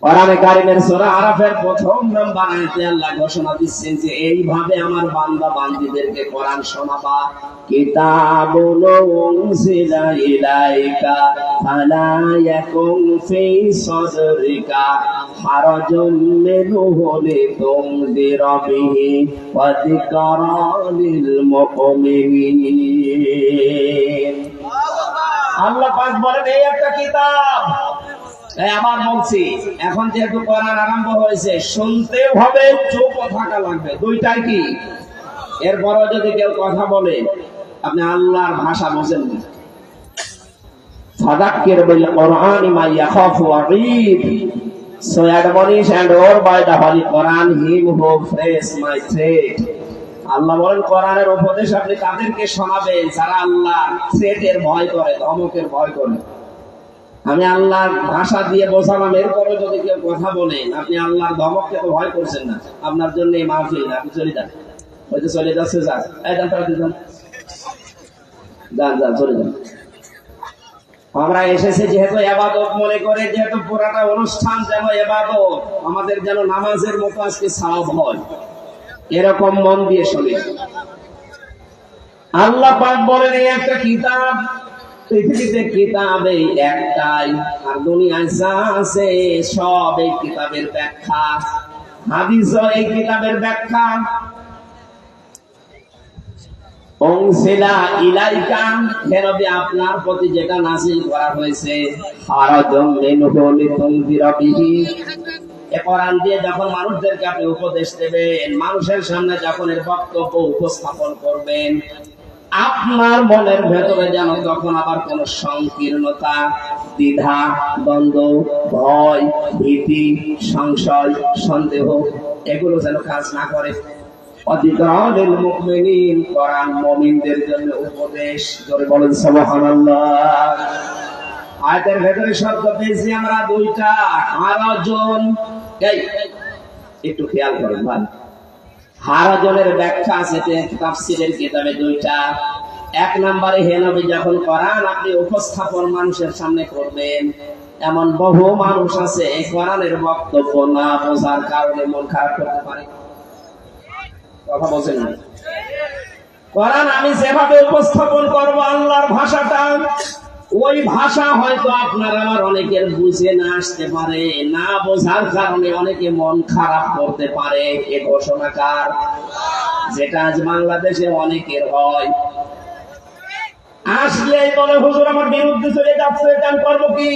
কোরআনে কারীমের সূরা আরাফের প্রথম নাম্বার আয়াতে আল্লাহ ঘোষণা দিচ্ছেন যে এইভাবে আমার বান্দা বান্দীদেরকে কোরআন শোনাবা। কিতাবুন উনজিলা ইলাইকা ফালা ইয়াকুন ফি সাদরিকা হারাজুম মিনহু লিতুনদিরা বিহি ওয়া যিকরা লিল মুমিনিন। আল্লাহ পাক বলেন এই একটা কিতাব। আবার বলছি, এখন যেহেতু কোরআন আরম্ভ হয়েছে, শুনতেও হবে, চুপও থাকা লাগবে, দুইটাই কি। এরপরও যদি কেউ কথা বলে, আপনি আল্লাহর ভাষা বোঝেন না। ফাযাক্কির বিল কুরআনি মা ইয়াখাফু ওয়াঈদ, so admonish and order by the holy Quran him who fears my threat. আল্লাহ বলেন কোরআনের উপদেশ আপনি তাদেরকে শোনাবেন যারা আল্লাহ থ্রেটের ভয় করে, ধমকের ভয় করে। আমি আল্লাহর ভাষা দিয়ে বোঝালাম, এরপরে যদি কেউ কথা বলেন, আপনি আল্লাহর ধমককে তো ভয় করছেন না, আপনার জন্য এই মাহফিল না, আপনি চলে যান। হয়তো চলে যাচ্ছে, যান চলে যান। আমরা এসেছি যেহেতু ইবাদত মনে করে, যেহেতু পুরাটা অনুষ্ঠান যেন ইবাদত, আমাদের যেন নামাজের মতো আজকে সওয়াব হয়, এরকম মন দিয়ে শুনে। আল্লাহ পাক বলেন এই একটা কিতাব, পৃথিবীতে কিতাব এই একটাই, আর দুনিয়ায় যা আছে সব এই কিতাবের ব্যাখ্যা, হাদিসও এই কিতাবের ব্যাখ্যা। উনজিলা ইলাইকা, হে নবী আপনার প্রতি যেটা নাযিল করা হয়েছে, হারাজুম মিনহু লিতুনদিরা বিহি, এই কোরআন দিয়ে যখন মানুষদেরকে আপনি উপদেশ দেবেন, মানুষের সামনে যখন এর বক্তব্য উপস্থাপন করবেন, আপনার মনের ভেতরে যেন তখন আবার কোন সংকীর্ণতা, দ্বিধা, দ্বন্দ্ব, ভয়, ভীতি, সংশয়, সন্দেহ এগুলো যেন কাজ না করে। অধিকারের মুমিনিন, কোরআন মুমিনদের জন্য উপদেশ। জোরে বলেন সুবহানাল্লাহ। আয়াতের ভেতরে শব্দ পেয়েছি আমরা দুইটা, হারাজন। একটু খেয়াল করেন ভাই, হারাজনের ব্যাখ্যা আছে তাফসীরের কিতাবে দুইটা। এক নম্বরে, হে নবী যখন কোরআন আপনি উপস্থাপন মানুষের সামনে করবেন, এমন বহু মানুষ আছে এই কোরআনের বক্তব্য না বোঝার কারণে মন খারাপ করতে পারে। কথা বলছেন না? কোরআন আমি যেভাবে উপস্থাপন করব আল্লাহর ভাষাটা, ওই ভাষা হয়তো আপনার আমার অনেকের বুঝে না আসতে পারে, না বোঝার কারণে অনেকে মন খারাপ করতে পারে। এ ঘোষণাকার, যেটা আজ বাংলাদেশে অনেকের হয়। আসলেই বলে হুজুর আমার বিরুদ্ধে চলে যাচ্ছে, এটা আমি করবো কি?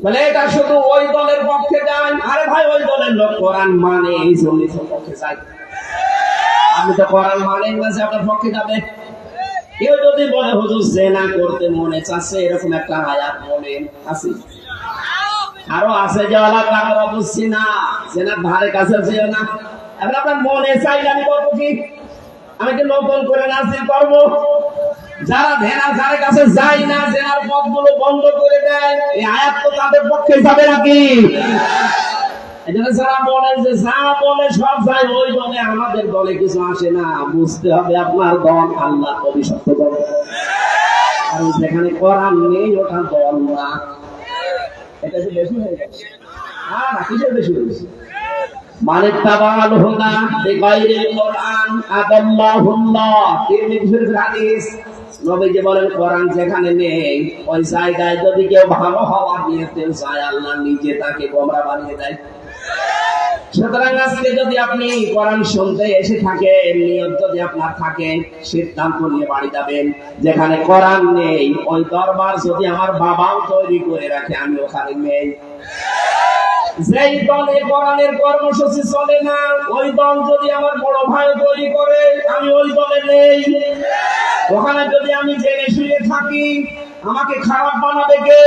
বলে এটা শুধু ওই দলের পক্ষে যায়। আরে ভাই, ওই দলের লোক কোরআন মানে এই জন্য পক্ষে যায়। আপনি তো কোরআন মানেন না যে আপনার পক্ষে যাবে। কেউ যদি বলে হুজুর জেনা করতে মনে চাচ্ছে, এরকম একটা আয়াত মনে আছে, আরো আছে যে আল্লাহ তাআলা বুঝছি না, জেনার ধারে কাছে যেও না। এখন আপনার মনে চাইলে আমি করবো কি? আমি কি নতুন করে নাজিল করবো? যারা জেনার ধারে কাছে যায় না, জেনার পথগুলো বন্ধ করে দেয়, এই আয়াত তো তাদের পক্ষে যাবে নাকি? এজন্য যারা বলেন যে যা বলে সব যায় ওই দলে, আমাদের দলে কিছু আসে না, বুঝতে হবে আপনার দল আল্লাহ অভিশপ্ত দল। আর যেখানে কোরআন নেই ওটা দল না। এটা যে বেশি হয়ে গেছে, আর কিসের বেশি হয়েছে? মানে তাবাল হুদা বিগাইরিল কোরআন আদাল্লাহুল্লাহ। তিরমিজি শরীফের হাদিস, নবীজি বলেন কোরআন যেখানে নেই ওই জায়গায় যদি কেউ ভালো হওয়ার নিয়তে যায়, আল্লাহ নিজে তাকে গোমরা বানিয়ে দেয়। সুতরাং আজকে যদি আপনি কোরআন শুনতে এসে থাকেন, নিয়ত যদি আপনার থাকে, সিদ্ধান্ত নিয়ে বাড়ি যাবেন। যেখানে কোরআন নেই ওই দরবার যদি আমার বাবাও তৈরি করে রাখে, আমি ওখানে নেই। যেই দলে কোরআনের কর্মসূচি চলে না, ওই দল যদি আমার বড় ভাই তৈরি করে, আমি ওই দলে নেই। ওখানে যদি আমি জেনে শুয়ে থাকি, আমাকে খারাপ বানাবে কে?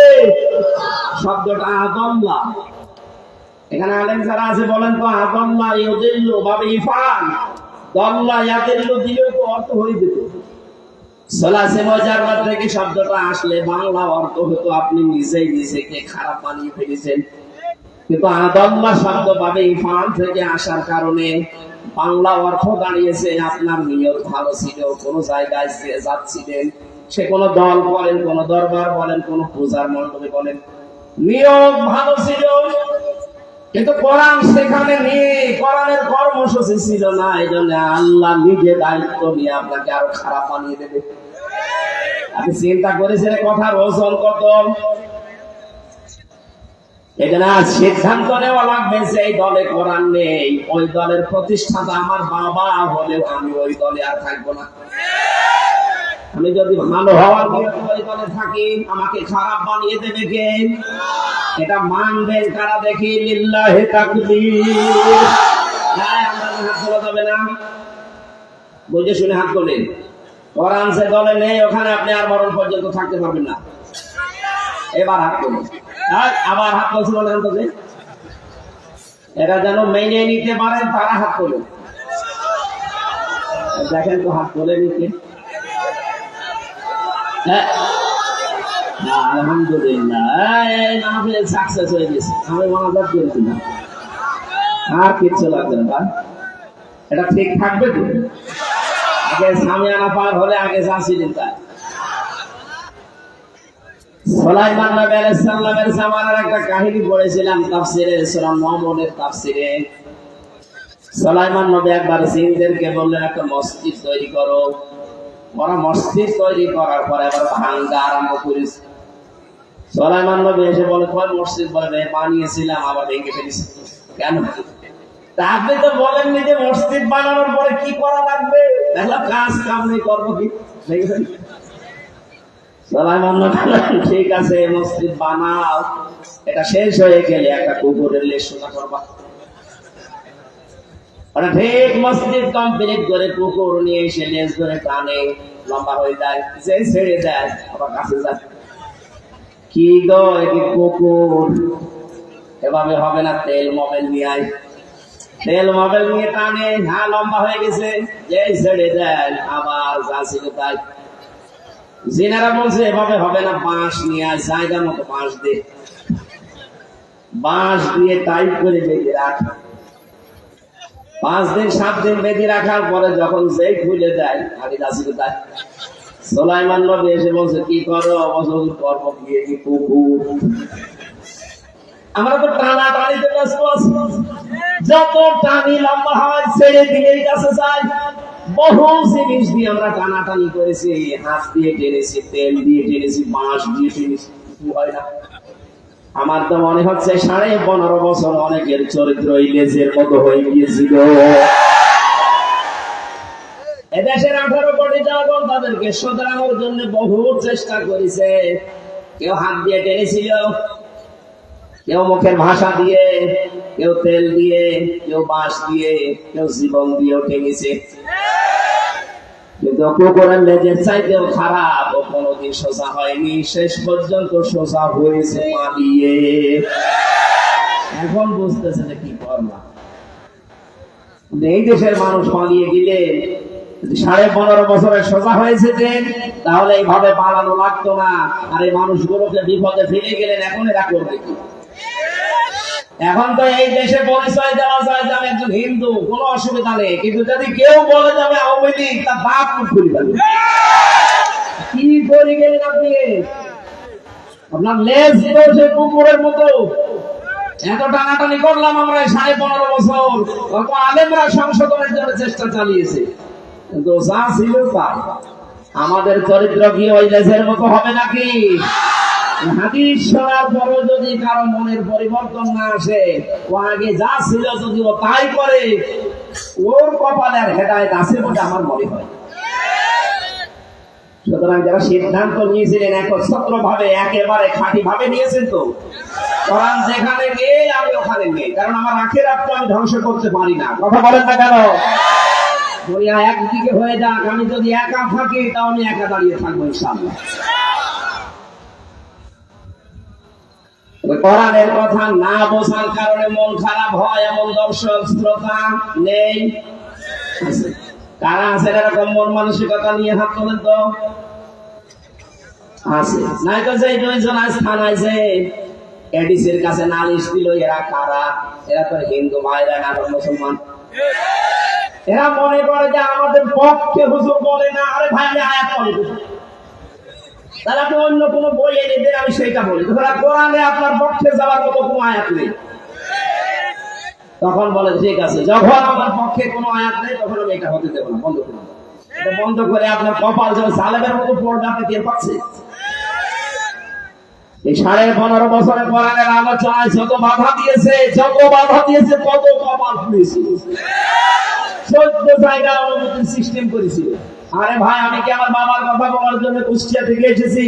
শব্দটা আদল্লাহ। এখানে আলেম যারা আছে বলেন তো, আদল্লাহ ইউদিল্লু বাবে ইফান, দল্লাহ ইয়াদিল্লু দিলেও তো অর্থ হয়ে যেত। সলাসে মুজাররাদ থেকে শব্দটা আসলে বাংলা অর্থ হতো আপনি নিজেই নিজেকে খারাপ বানিয়ে ফেলেছেন। কিন্তু আদল্লাহ শব্দ বাবে ইফান থেকে আসার কারণে বাংলা অর্থ দাঁড়িয়েছে আপনার নিয়ত ভালো ছিল, কোন জায়গায় যাচ্ছিলেন, সে কোন দল বলেন, কোন দরবার বলেন, কোন পূজার মণ্ডপে বলেন, নিয়ত ভালো ছিল, কিন্তু কোরআন সেখানে নেই, কোরআনের কর্মসূচি ছিল না। এই জন্য আল্লাহ নিজে দায়িত্ব নিয়ে আপনাকে আরো খারাপ বানিয়ে দেবে। আপনি চিন্তা করেছেন কথার ওজন কত? এখানে সিদ্ধান্ত নেওয়া লাগবে যে এই দলে কোরআন নেই, ওই দলের প্রতিষ্ঠাতা আমার বাবা হলেও আমি ওই দলে আর থাকবো না। আমি যদি ভালো হওয়ার ওই দলে থাকি, আমাকে খারাপ বানিয়ে দেবে কে? এটা মানবেন কারা দেখি? লিল্লাহি তাকবীর। হ্যাঁ, আমরা হাত তোলা যাবে না, বুঝে শুনে হাত তোলেন। কোরআন যে দলে নেই ওখানে আপনি আর মরণ পর্যন্ত থাকতে পারবেন না। এবার হাত তোলেন, আবার হাত তুলছে বলেন তো, এরা যেন মেনে নিতে পারেন তারা হাত তোলেন। দেখেন তো হাত তোলে নিতে। আলহামদুলিল্লাহ, সাকসেস হয়ে গেছে। আমি মনোযোগ করেছি না, আর কিচ্ছু লাগবে না। এটা ঠিক থাকবে তো? আগে সামিয়ানা পার হলে আগে যাচ্ছিলেন তাই। সুলাইমান নবী আলাইহিস সালামের জামানার একটা কাহিনী পড়েছিলাম তাফসীরে, সূরা মুহাম্মদের তাফসীরে। সুলাইমান নবী একবার জিনদেরকে বললেন একটা মসজিদ তৈরি করো। ওরা মসজিদ তৈরি করার পরে এবার ভাঙা আরম্ভ করেছে। সুলাইমান নবী এসে বলে, কয় মসজিদ? বলে বানিয়েছিলাম আবার ভেঙে ফেলেছি। কেন? আপনি তো বলেননি যে মসজিদ বানানোর পরে কি করা লাগবে? দেখলাম কাজ কাম নেই, করবো কি? ভেঙে ফেলি। সুলাইমান নবী বললেন, ঠিক আছে মসজিদ বানাও, এটা শেষ হয়ে গেলে একটা কুকুরের লেজ সোজা করবা। ওরা ঠিক মসজিদ কমপ্লিট করে কুকুর নিয়ে এসে লেজ ধরে টানে, লম্বা হয়ে যায়, যে ছেড়ে দেয় আবার কাছে যায়। কি গো, এটি কুকুর, এভাবে হবে না, তেল মোবাইল নিয়ে আয়। তেল মোবাইল নিয়ে টানে, হ্যাঁ লম্বা হয়ে গেছে, যে ছেড়ে দেয় আবার যা ছিল তাই। জিনারা বলছে এভাবে হবে না, বাঁশ নিয়ে আয়, জায়গা মতো বাঁশ দে, বাঁশ দিয়ে টাইট করে বেঁধে রাখ। 5 দিন 7 দিন বেঁধে রাখার পরে যখন যেই খুলে দেয় আগে যা ছিল তাই। সুলাইমান নবী এসে বলছে, কি করো? কর্ম গিয়ে কি কুকুর? আমরা তো টানা টানিতে ব্যস্ত আছি, যত টানি লম্বা হয় ছেড়ে দিলেই কাছে যায়। বহু জিনিস দিয়ে আমরা টানাটানি করেছি, হাত দিয়ে টেনেছি, তেল দিয়ে টেনেছি, বাঁশ দিয়ে টেনেছি, হয় না। আমার তো মনে হচ্ছে 15.5 বছর অনেকের চরিত্র ইলেজের মতো হয়ে গিয়েছিল। এদেশের 18 কোটি জনগণ তাদেরকে শোধরানোর জন্য বহু চেষ্টা করেছে। কেউ হাত দিয়ে টেনেছিল, কেউ মুখের ভাষা দিয়ে, কেউ তেল দিয়ে, কেউ বাঁশ দিয়ে, কেউ জীবন দিয়েও টেনেছে। কিন্তু কুকুরের লেজের চাইতেও খারাপ, ও কোনোদিন সোজা হয়নি, শেষ পর্যন্ত সোজা হয়েছে পালিয়ে। এখন বুঝতেছে যে কি করলাম। এই দেশের মানুষ পালিয়ে গেলে 15.5 বছরে সোজা হয়েছে যে, তাহলে এইভাবে পালানো লাগতো না। আর এই মানুষগুলোকে বিপদে ফেলে গেলেন, এখন এরা করবে কি? এখন তো এই দেশে পরিচয় দেওয়া যায় যে আমি একজন হিন্দু, কোনো অসুবিধা নেই, কিন্তু যদি কেউ বলে যাবে আওয়ামী লীগ, তার বাপ খুলে ফেলবে। কি করে গেলেন আপনি? আপনার লেজ ধরছে কুকুরের মতো। এত টানাটানি করলাম আমরা 15.5 বছর, কত আলেমরা সংশোধনের জন্য চেষ্টা চালিয়েছে, কিন্তু যা ছিল তাই। আমাদের চরিত্র কি ওই লেজের মতো হবে নাকি? হাদিস শোনার পরও যদি কারো মনের পরিবর্তন না আসে, ও আগে যা ছিল যদি ও তাই করে, ওর কপালে আর হেদায়েত আছে বলে আমার মনে হয়। সুতরাং যারা সিদ্ধান্ত নিয়েছিলেন একচ্ছত্র ভাবে, একেবারে খাঁটি ভাবে নিয়েছেন তো, কোরআন যেখানে নেই আমি ওখানে নেই, কারণ আমার আখিরাত আমি ধ্বংস করতে পারি না। কথা বলেন না কেন? দুনিয়া একদিকে হয়ে যাক, আমি যদি একা থাকি তাও আমি একা দাঁড়িয়ে থাকবো ইনশাআল্লাহ। কোরআনের কথা না বোঝার কারণে মন খারাপ হয় এমন দর্শক শ্রোতা নেই? কারা আছেন এরকম মন মানসিকতা নিয়ে? হাত তোলেন তো। আছে নাই তো? যে 2 জন আজ থানায় যে এডিসির কাছে নালিশ দিল, এরা কারা? এরা তো হিন্দু ভাইরা না, মুসলমান। এরা মনে করে যে আমাদের পক্ষে হুজুর বলে না, আরে ভাই আমি আয়াত পড়ি, তাহলে আপনি অন্য কোনো বই এনে দেন, আমি সেইটা বলি। তাহলে কোরআনে আপনার পক্ষে যাওয়ার মতো কোনো আয়াত নেই। তখন বলে ঠিক আছে, যখন আমার পক্ষে কোনো আয়াত নেই তখন আমি এটা হতে দেবো না, বন্ধ করুন। এটা বন্ধ করে আপনার কপাল যেন সালেমের মতো পড়বে, আপনি টের পাচ্ছেন। এই 15.5 বছরে কোরআনের আলোচনায় যত বাধা দিয়েছে তত কপাল খুলেছে। 14 জায়গায় অনুমতির সিস্টেম করেছিল। আরে ভাই আমি কি আমার বাবার কথা বলার জন্য কুষ্টিয়া থেকে এসেছি?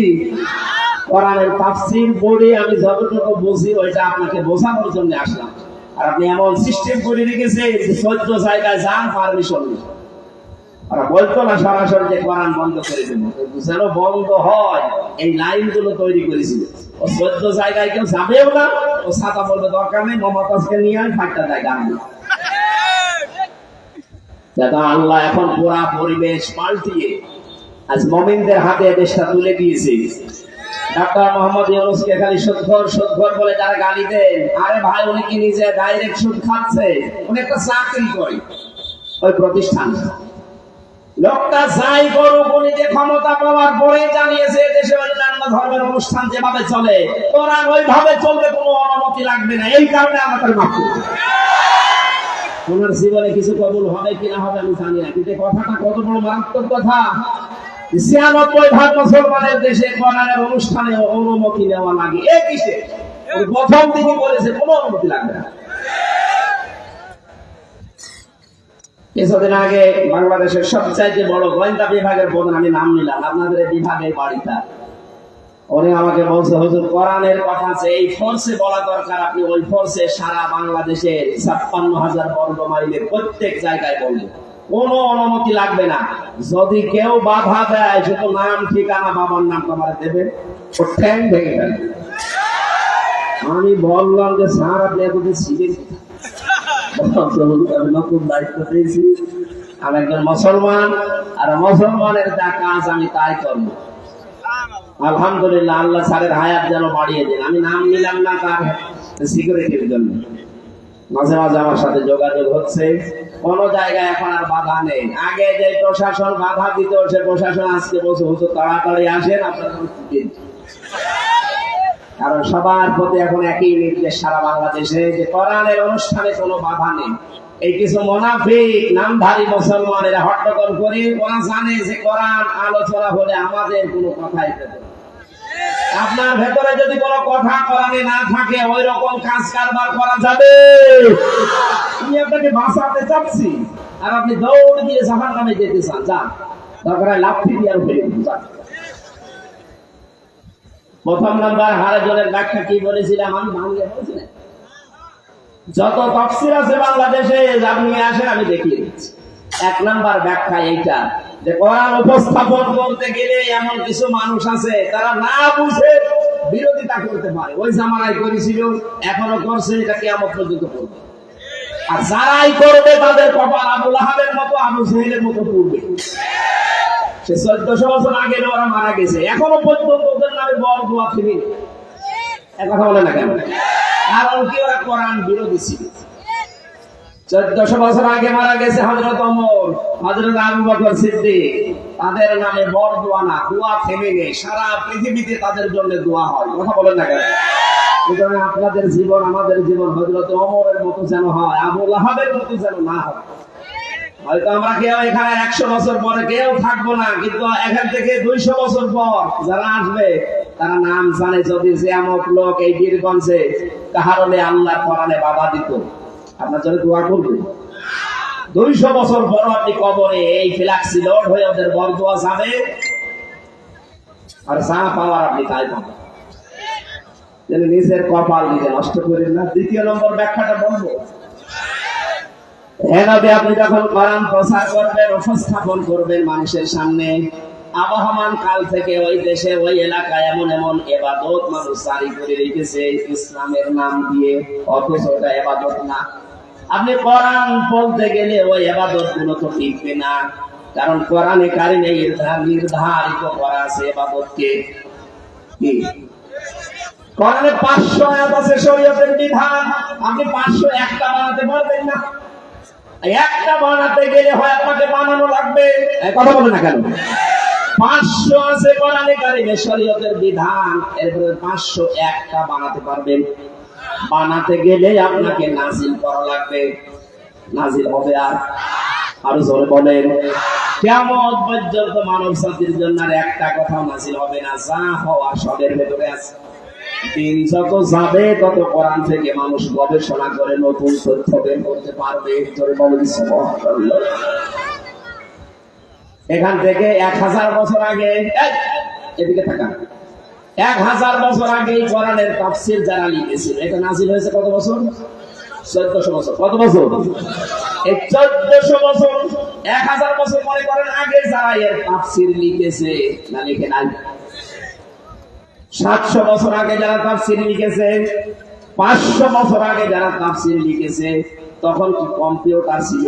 কোরআনের তাফসীর পড়ে আমি যতটুকু বুঝি ওইটা আপনাকে বোঝানোর জন্য আসলাম। আর আপনি এমন সিস্টেম করে রেখেছে যে 14 জায়গায় যান পারমিশন নেই। আর বলতো না সরাসরি যে কোরআন বন্ধ করে দেবো, যেন বন্ধ হয় এই লাইনগুলো তৈরি করেছিল। ও 14 জায়গায় কেউ যাবেও না, ও ছাতা বলবে দরকার নেই, মমতাজকে নিয়ে আমি 5টা জায়গা আনবো। আল্লাহ এখন পুরা পরিবেশ পাল্টিয়ে আজ মুমিনদের হাতে দেশটা তুলে দিয়েছে। ডাক্তার মোহাম্মদ ইউনূসকে খালি সুদখোর বলে যারা গালি দেন, আরে ভাই উনি কি নিজে ডাইরেক্ট সুদ খাচ্ছে? উনি একটা চাকরি করে ওই প্রতিষ্ঠান। লোকটা যাই করুক, উনি যে ক্ষমতা পাওয়ার পরে জানিয়েছে দেশে অন্যান্য ধর্মের অনুষ্ঠান যেভাবে চলে কোরআন ওইভাবে চলবে, কোনো অনুমতি লাগবে না। এই কারণে আমাদের মাফ করবে। ওনার জীবনে কিছু কবুল হবে কিনা হবে আমি জানি না, কিন্তু কথাটা কত বড় মারাত্মক কথা। 96% মুসলমানের দেশে কোরআনের অনুষ্ঠানে অনুমতি নেওয়া লাগে। এই কিসে? প্রথম দিনই বলেছে কোনো অনুমতি লাগবে না। কিছুদিন আগে বাংলাদেশের সবচাইতে বড় গোয়েন্দা বিভাগের প্রধান, আমি নাম নিলাম, আপনাদের বিভাগের বাড়িটা, উনি আমাকে বলছে হুজুর কোরআনের কথা আছে, এই ফোর্সে বলা দরকার, আপনি ওই ফোর্সে সারা বাংলাদেশের 56,000 বর্গ মাইলের প্রত্যেক জায়গায় বলবেন, কোনো অনুমতি লাগবে না। যদি কেউ বাধা দেয় শুধু নাম ঠিকানা বাবার নাম তোমার দেবে, ও ঠ্যাং ভেঙে ফেলবে। আমি বললাম যে স্যার আপনি এতদিন ছিলেন, আমি নতুন দায়িত্ব পেয়েছি, আমি একজন মুসলমান, আর মুসলমানের যা কাজ আমি তাই করবো। আলহামদুলিল্লাহ, আল্লাহ স্যারের হায়াত যেন বাড়িয়ে দেন। আমি নাম নিলাম না তার সিকিউরিটির জন্য, মাঝে মাঝে আমার সাথে যোগাযোগ হচ্ছে। কোন জায়গায় এখন আর বাধা নেই। আগে যে প্রশাসন বাধা দিত, সে প্রশাসন আজকে বলছে হুজুর তাড়াতাড়ি আসেন, আপনার কারণ সবার প্রতি এখন একই নির্দেশ সারা বাংলাদেশে যে কোরআনের অনুষ্ঠানে কোনো বাধা নেই। এই কিছু মুনাফিক নামধারী মুসলমানেরা হট্টগোল করে, ওরা জানে যে কোরআন আলোচনা হলে আমাদের কোনো কথাই পেত। আপনার ভেতরে যদি কোনো কথা কোরআনে না থাকে, ওই রকম কাজ কারবার করা যাবে? আমি আপনাকে বাঁচাতে চাচ্ছি, আর আপনি দৌড় দিয়ে জাহান্নামে যেতে চান, যান, দরকার লাফি দিয়ে আর ফেলে দিন, যান। প্রথম নাম্বার হারাজনের ব্যাখ্যা কি বলেছিলাম আমি ভাঙিয়ে বলছিলাম। যত তাফসীর আছে বাংলাদেশে আপনি আসেন, আমি দেখিয়ে দিচ্ছি। 1 নাম্বার ব্যাখ্যা এইটা যে কোরআন উপস্থাপন করতে গেলে এমন কিছু মানুষ আছে তারা না বুঝে বিরোধিতা করতে পারে। ওই জামানায় করেছিল, এখনো করছে, এটা কিয়ামত পর্যন্ত করবে। আর যারাই করবে তাদের কপাল আবু লাহাবের মতো, আবু জেহেলের মতো পড়বে। সে 1400 বছর আগে ওরা মারা গেছে, এখনো পর্যন্ত ওদের নামে বড় দোয়া ফিরি। কথা বলে না কেন? কারণ কি ওরা কোরআন বিরোধী ছিল। 1400 বছর আগে মারা গেছে হযরত ওমর, হযরত আবু বকর সিদ্দিক, তাদের নামে বড় দোয়া না, দোয়া থেমে নেই, সারা পৃথিবীতে তাদের জন্য দোয়া হয়। কথা বলেন না কেন? সুতরাং আপনাদের জীবন আমাদের জীবন হযরত ওমরের মতো যেন হয়, আবু লাহাবের মতো যেন না হয়। হয়তো আমরা কেউ এখানে 100 বছর পরে কেউ থাকবো না, কিন্তু এখান থেকে 200 বছর পর যারা আসবে তারা নাম জানে। যদি যে আমক লোক এই বীরগঞ্জে কাহারলে আল্লাহ কোরআনে বাধা দিত, আপনার জন্য দোয়া করবে। 200 বছর পর আপনি কবরে এই ফ্ল্যাক্সি লোড হয়ে ওদের বরদোয়া যাবে, আর যা পাওয়ার আপনি তাই পাবেন। নিজের কপাল নিজে নষ্ট করেন না। 2 নম্বর ব্যাখ্যাটা বলবো, আপনি যখন কোরআন প্রচার করবেন, উপস্থাপন করবেন মানুষের সামনে, আবহমান কাল থেকে ওই দেশে ওই এলাকায় এমন এমন ইবাদত মানুষ জারি করে রেখেছে ইসলামের নাম দিয়ে, অথচ ওটা ইবাদত না। আপনি কোরআন বলতে গেলে ওই ইবাদত গুলো তো টিকবে না, কারণ কোরআনে কারিমে নির্ধারিত করা আছে ইবাদতকে। কি কোরআনে 500 আয়াত আছে শরীয়তের বিধান, আপনি 501টা বানাতে পারবেন না। একটা বানাতে গেলে হয় আপনাকে বানানো লাগবে, কথা বলে না কেন? 500 আছে কোরআনে কারিমে শরীয়তের বিধান, এরপরে 501টা বানাতে পারবেন। বানাতে গেলে আপনাকে নাজিল করা লাগবে। নাজিল হবে আর জোরে বলেন, কিয়ামত পর্যন্ত মানব জাতির জন্য আর একটা কথা নাজিল হবে না, যা হওয়া সবের ভেতরে আছে। দিন যত যাবে তত কোরআন থেকে মানুষ গবেষণা করে নতুন তথ্য বের করতে পারবে। জোরে বলেন সুবহানাল্লাহ। এখান থেকে 1000 বছর আগে, এদিকে তাকান, 1000 বছর আগে কোরআনের তাফসীর যারা লিখেছিল, এটা নাজিল হয়েছে কত বছর? 1400 বছর। কত বছর? এই 1400 বছর, 1000 বছর মনে করেন আগে যারা এর তাফসীর লিখেছে, না লিখে নাই? 700 বছর আগে যারা তাফসীর লিখেছে, 500 বছর আগে যারা তাফসীর লিখেছে, তখন কি কম্পিউটার ছিল?